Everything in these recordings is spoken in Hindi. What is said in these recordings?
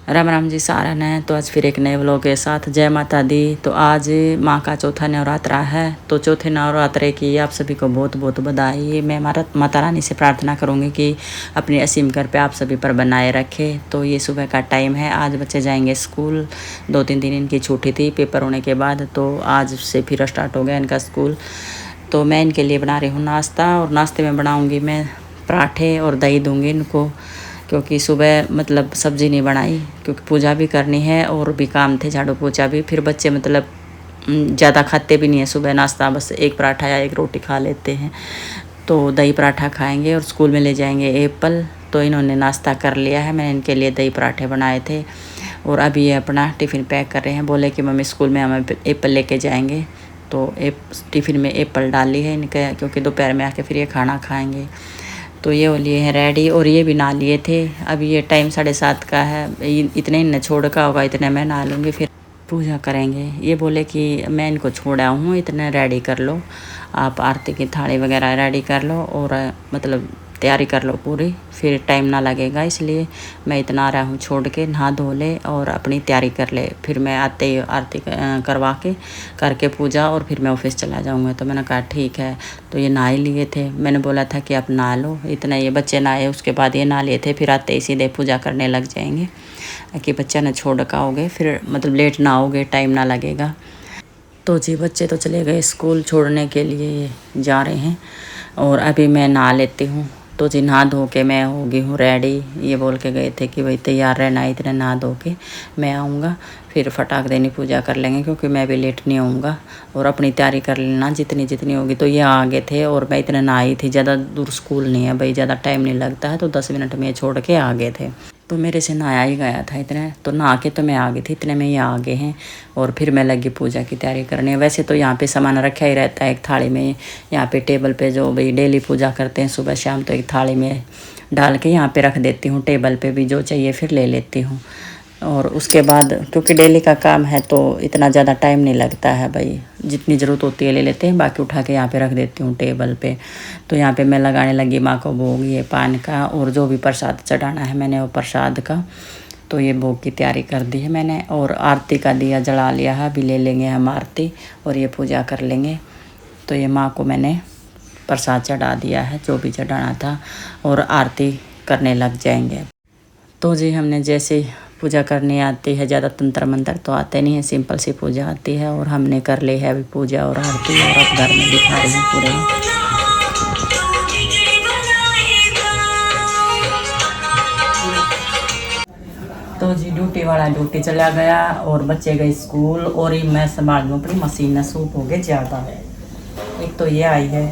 राम राम जी सारा ने। तो आज फिर एक नए व्लॉग के साथ जय माता दी। तो आज माँ का चौथा नवरात्रा है। तो चौथे नवरात्रे की आप सभी को बहुत बहुत बधाई। मैं माता रानी से प्रार्थना करूँगी कि अपनी असीम कर पे आप सभी पर बनाए रखे। तो ये सुबह का टाइम है। आज बच्चे जाएंगे स्कूल। 2-3 दिन इनकी छुट्टी थी पेपर होने के बाद, तो आज से फिर स्टार्ट हो गया इनका स्कूल। तो मैं इनके लिए बना रही हूँ नाश्ता, और नाश्ते में बनाऊँगी मैं पराठे और दही दूँगी इनको, क्योंकि सुबह मतलब सब्ज़ी नहीं बनाई, क्योंकि पूजा भी करनी है और भी काम थे, झाड़ू पोछा भी। फिर बच्चे मतलब ज़्यादा खाते भी नहीं है सुबह नाश्ता, बस एक पराठा या एक रोटी खा लेते हैं। तो दही पराठा खाएंगे और स्कूल में ले जाएंगे एप्पल। तो इन्होंने नाश्ता कर लिया है। मैंने इनके लिए दही पराठे बनाए थे, और अभी ये अपना टिफ़िन पैक कर रहे हैं। बोले कि मम्मी स्कूल में हमें एप्पल लेके जाएंगे। तो टिफ़िन में एप्पल डाली है इनके, क्योंकि दोपहर में आके फिर ये खाना खाएंगे। तो ये वो लिए हैं रेडी, और ये भी नहा लिए थे। अभी ये टाइम 7:30 का है। इतने इन्हें छोड़ का होगा, इतने मैं नहा लूँगी, फिर पूजा करेंगे। ये बोले कि मैं इनको छोड़ा हूँ, इतने रेडी कर लो आप, आरती की थाली वगैरह रेडी कर लो, और मतलब तैयारी कर लो पूरी, फिर टाइम ना लगेगा। इसलिए मैं इतना आ रहा हूँ छोड़ के, नहा धो ले और अपनी तैयारी कर ले। फिर मैं आते ही आरती करवा के करके पूजा, और फिर मैं ऑफिस चला जाऊँगा। तो मैंने कहा ठीक है। तो ये नहा ही लिए थे। मैंने बोला था कि आप नहा लो। इतना ये बच्चे नहाए, उसके बाद ये नहा लिए थे। फिर आते ही सीधे पूजा करने लग जाएंगे, कि बच्चा न छोड़ का होगे, फिर मतलब लेट ना होगे, टाइम ना लगेगा। तो जी बच्चे तो चले गए स्कूल, छोड़ने के लिए जा रहे हैं, और अभी मैं नहा लेती हूँ। तो जी नहा धो के मैं हो गई हूँ रेडी। ये बोल के गए थे कि भाई तैयार रहना, इतने नहा धो के मैं आऊँगा, फिर फटाक देनी पूजा कर लेंगे, क्योंकि मैं भी लेट नहीं आऊँगा। और अपनी तैयारी कर लेना जितनी जितनी होगी। तो ये आगे थे, और मैं इतने नहाई थी। ज़्यादा दूर स्कूल नहीं है भाई, ज़्यादा टाइम नहीं लगता है। तो 10 मिनट में छोड़ के आगे थे। तो मेरे से नहाया ही गया था इतने, तो नहा के तो मैं आ गई थी, इतने में ये आगे हैं। और फिर मैं लगी पूजा की तैयारी करने। वैसे तो यहाँ पे सामान रखा ही रहता है एक थाली में, यहाँ पे टेबल पे, जो भाई डेली पूजा करते हैं सुबह शाम, तो एक थाली में डाल के यहाँ पे रख देती हूँ। टेबल पे भी जो चाहिए फिर ले लेती हूँ। और उसके बाद क्योंकि डेली का काम है, तो इतना ज़्यादा टाइम नहीं लगता है भाई, जितनी ज़रूरत होती है ले लेते हैं, बाकी उठा के यहाँ पे रख देती हूँ टेबल पे। तो यहाँ पे मैं लगाने लगी माँ को भोग, ये पान का, और जो भी प्रसाद चढ़ाना है मैंने वो प्रसाद का। तो ये भोग की तैयारी कर दी है मैंने, और आरती का दिया जला लिया है। अभी ले लेंगे हम आरती, और ये पूजा कर लेंगे। तो ये माँ को मैंने प्रसाद चढ़ा दिया है, जो भी चढ़ाना था, और आरती करने लग जाएंगे। तो जी हमने जैसे पूजा करनी आती है, ज़्यादा तंत्र मंत्र तो आते नहीं है, सिंपल सी पूजा आती है। और हमने कर ली है अभी पूजा और आरती, और अब घर में दिखा रही हूँ पूरे में। तो जी ड्यूटी वाला ड्यूटी चला गया, और बच्चे गए स्कूल, और मैं संभाल लूँ अपनी मशीन। सूट हो गए ज़्यादा। एक तो ये आई है,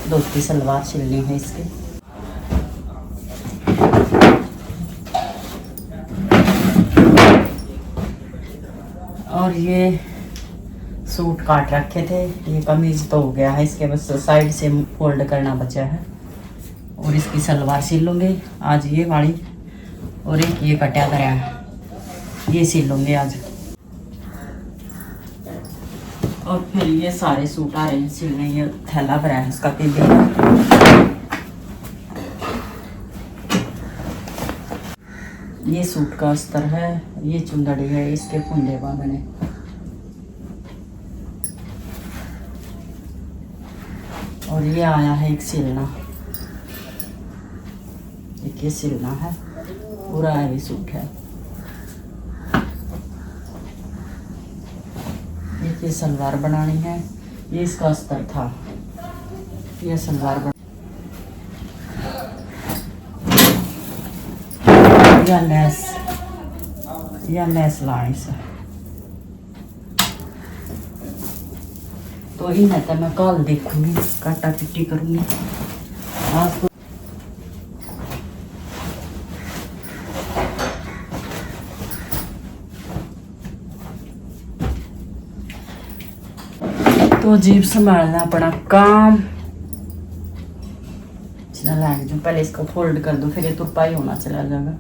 धोती सलवार सिलनी है इसकी। और ये सूट काट रखे थे, ये कमीज तो हो गया है, इसके बस साइड से फोल्ड करना बचा है। और इसकी सलवार सिल लूँगी आज ये वाली, और एक ये कटा गया है, ये सिल लूँगी आज। और फिर ये सारे सूट आ रहे हैं सिलने, ये थैला भरा है इसका भी। ये सूट का अस्तर है, ये चुंदड़ी है, इसके फुंदे बांधने। और ये आया है एक सिलना, एक ये सिलना है, पूरा हैवी सूट है। ये सलवार बनानी है, ये इसका अस्तर था, ये सलवार बना। या लेस लानी से। तो इन्हें तो मैं कल देखूंगी, काटा पिट्टी करूंगी आपको। तो जीभ संभालना अपना काम। चला लग जाऊँ, पहले इसको फोल्ड कर दो, फिर ये तुप्पा ही होना चला जाएगा।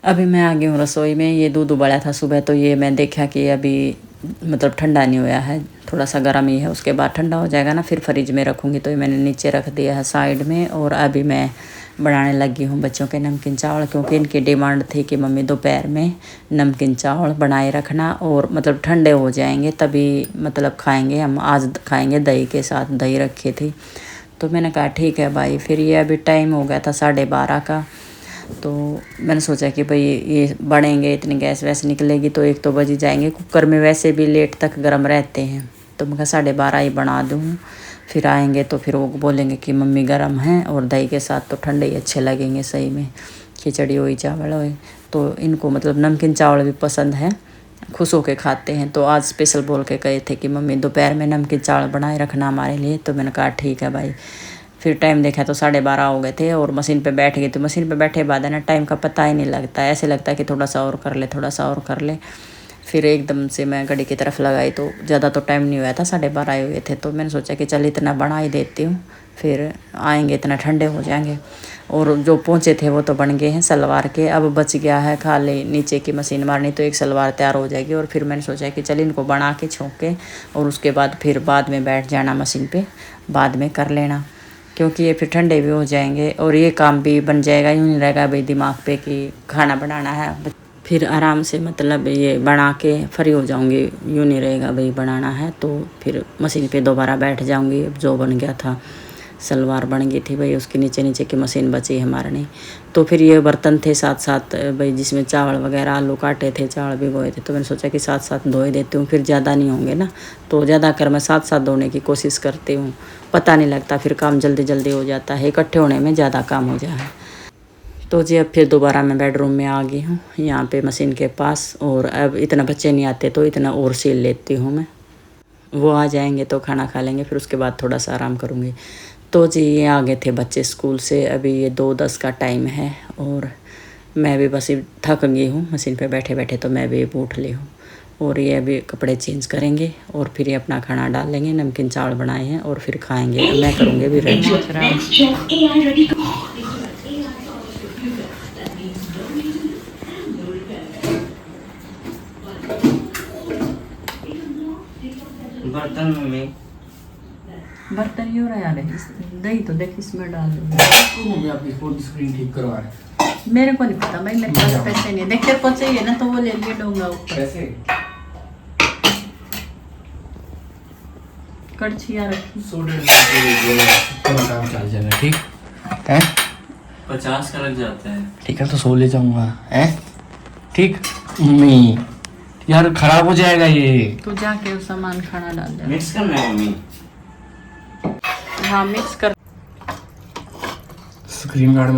अभी मैं आ गई हूँ रसोई में। ये दूध उबाला था सुबह, तो ये मैं देखा कि अभी मतलब ठंडा नहीं हुआ है, थोड़ा सा गर्म ही है, उसके बाद ठंडा हो जाएगा ना फिर फ्रिज में रखूँगी। तो ये मैंने नीचे रख दिया है साइड में। और अभी मैं बनाने लगी हूँ बच्चों के नमकीन चावल, क्योंकि इनकी डिमांड थी कि मम्मी दोपहर में नमकीन चावल बनाए रखना, और मतलब ठंडे हो जाएंगे तभी मतलब खाएंगे हम। आज खाएंगे दही के साथ, दही रखी थी। तो मैंने कहा ठीक है भाई। फिर ये अभी टाइम हो गया था 12:30 का, तो मैंने सोचा कि भाई ये बढ़ेंगे, इतनी गैस वैसे निकलेगी तो 1 तो बज ही जाएंगे। कुकर में वैसे भी लेट तक गर्म रहते हैं, तो मैं कहा 12:30 ही बना दूँ। फिर आएंगे तो फिर वो बोलेंगे कि मम्मी गर्म हैं, और दही के साथ तो ठंडे ही अच्छे लगेंगे सही में, खिचड़ी हुई चावल हुई। तो इनको मतलब नमकीन चावल भी पसंद है, खुश होके खाते हैं। तो आज स्पेशल बोल के कहे थे कि मम्मी दोपहर में नमकीन चावल बनाए रखना हमारे लिए। तो मैंने कहा ठीक है भाई। फिर टाइम देखा तो 12:30 हो गए थे, और मशीन पे बैठ गई। तो मशीन पे बैठे बाद है ना टाइम का पता ही नहीं लगता, ऐसे लगता है कि थोड़ा सा और कर ले, थोड़ा सा और कर ले। फिर एकदम से मैं घड़ी की तरफ लगाई तो ज़्यादा तो टाइम नहीं हुआ था, 12:30 हुए थे। तो मैंने सोचा कि चल इतना बना ही देती हूँ, फिर आएंगे इतना ठंडे हो जाएंगे। और जो पोंचे थे वो तो बन गए हैं सलवार के। अब बच गया है खाली नीचे की मशीन मारनी, तो एक सलवार तैयार हो जाएगी। और फिर मैंने सोचा कि चल इनको बना के छोंक के, और उसके बाद फिर बाद में बैठ जाना मशीन पे, बाद में कर लेना, क्योंकि ये फिर ठंडे भी हो जाएंगे और ये काम भी बन जाएगा। यूँ नहीं रहेगा भाई दिमाग पे कि खाना बनाना है, फिर आराम से मतलब ये बना के फ्री हो जाऊंगी। यूँ नहीं रहेगा भाई बनाना है, तो फिर मशीन पे दोबारा बैठ जाऊंगी। जो बन गया था सलवार बन गई थी भाई, उसके नीचे नीचे की मशीन बची है हमारे नहीं। तो फिर ये बर्तन थे साथ साथ भाई, जिसमें चावल वगैरह आलू काटे थे, चावल भिगोए थे। तो मैंने सोचा कि साथ साथ धोए देती हूँ, फिर ज़्यादा नहीं होंगे ना, तो ज़्यादा कर मैं साथ साथ धोने की कोशिश करती हूँ। पता नहीं लगता, फिर काम जल्दी जल्दी हो जाता है, इकट्ठे होने में ज़्यादा काम हो जाए। तो जी अब फिर दोबारा मैं बेडरूम में आ गई हूँ, यहाँ पे मशीन के पास। और अब इतना बच्चे नहीं आते तो इतना और सील लेती हूँ मैं। वो आ जाएंगे तो खाना खा लेंगे, फिर उसके बाद थोड़ा सा आराम करूँगी। तो जी ये आ गए थे बच्चे स्कूल से, अभी ये 2:10 का टाइम है। और मैं भी बस थक गई हूँ मशीन पे बैठे बैठे, तो मैं भी उठ ली हूँ। और ये अभी कपड़े चेंज करेंगे और फिर ये अपना खाना डाल लेंगे। नमकीन चावल बनाए हैं और फिर खाएंगे। मैं करूँगी अभी रेडी। बर्तन ही हो रहा है, दही तो देख इसमें डाल दूँगी। आपकी फोन स्क्रीन ठीक करवा रहे हैं। मेरे को नहीं पता भाई, मेरे पास पैसे नहीं है। देख तेरे को चाहिए ना तो वो ले लिए दूंगा ऊपर। पैसे कड़छियाँ रखी, 100 काम चल जाएगा, ठीक है। 50 का लग जाता है। ठीक है तो 100 ले जाऊंगा, है ठीक। मम्मी यार खराब हो जाएगा ये। तू जाके वो सामान खाना डाल दे। मिक्स करना है मम्मी। हाँ मिक्स कर। Screen guard